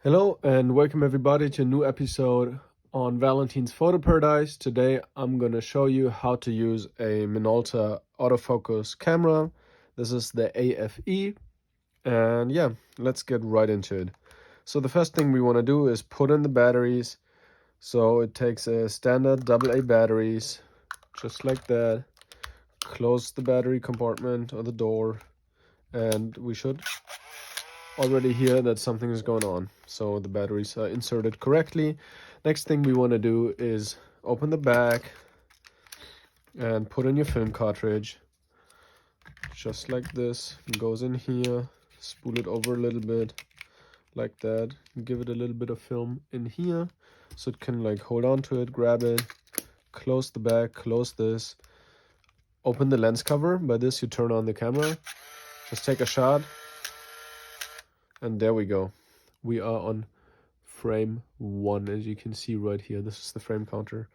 Hello and welcome everybody to a new episode on Valentine's Photo Paradise. Today I'm going to show you how to use a Minolta autofocus camera. This is the AF-E, and yeah, let's get right into it. So the first thing we want to do is put in the batteries. So it takes a standard AA batteries, just like that. Close the battery compartment or the door, and we should already hear that something is going on. So the batteries are inserted correctly. Next thing we want to do is open the back and put in your film cartridge, just like this. It goes in here, spool it over a little bit like that, give it a little bit of film in here so it can like hold on to it, grab it, close the back, close this, open the lens cover. By this you turn on the camera, just take a shot, and there we go. We are on frame 1, as you can see right here. This is the frame counter.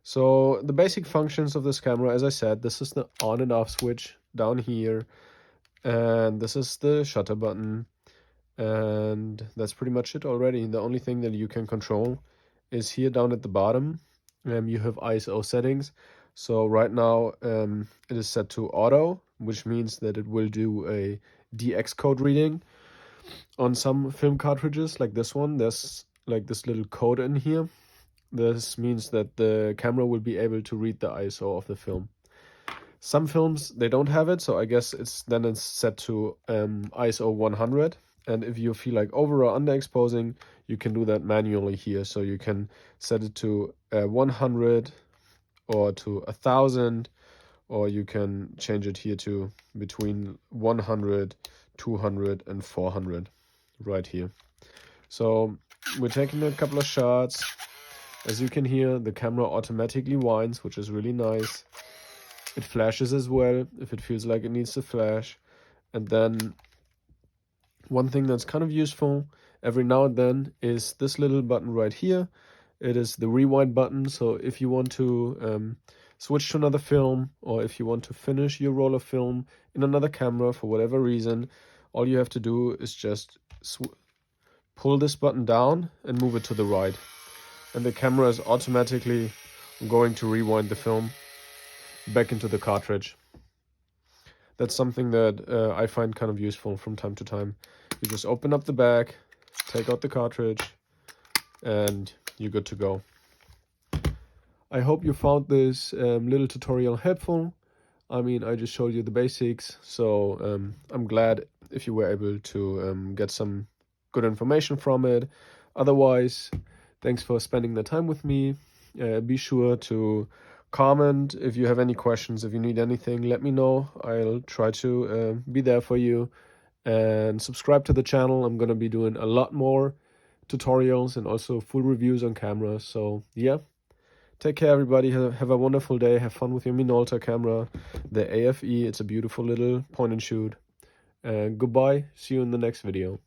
So the basic functions of this camera, as I said, this is the on and off switch down here, and this is the shutter button, and that's pretty much it already. The only thing that you can control is here down at the bottom. You have ISO settings. So right now it is set to auto, which means that it will do a DX code reading. On some film cartridges like this one, there's like this little code in here. This means that the camera will be able to read the ISO of the film. Some films, they don't have it, so I guess it's set to ISO 100. And if you feel like over or underexposing, you can do that manually here. So you can set it to 100 or to 1000, or you can change it here to between 100, 200 and 400 right here. So we're taking a couple of shots. As you can hear, the camera automatically winds, which is really nice. It flashes as well if it feels like it needs to flash. And then one thing that's kind of useful every now and then is this little button right here. It is the rewind button. So if you want to switch to another film, or if you want to finish your roll of film in another camera for whatever reason, all you have to do is just pull this button down and move it to the right. And the camera is automatically going to rewind the film back into the cartridge. That's something that I find kind of useful from time to time. You just open up the back, take out the cartridge, and you're good to go. I hope you found this little tutorial helpful. I mean, I just showed you the basics, so I'm glad if you were able to get some good information from it. Otherwise, thanks for spending the time with me. Be sure to comment if you have any questions. If you need anything, let me know. I'll try to be there for you. And subscribe to the channel. I'm going to be doing a lot more tutorials and also full reviews on cameras. So yeah, take care everybody. Have a wonderful day. Have fun with your Minolta camera, the AF-E. It's a beautiful little point and shoot. And goodbye. See you in the next video.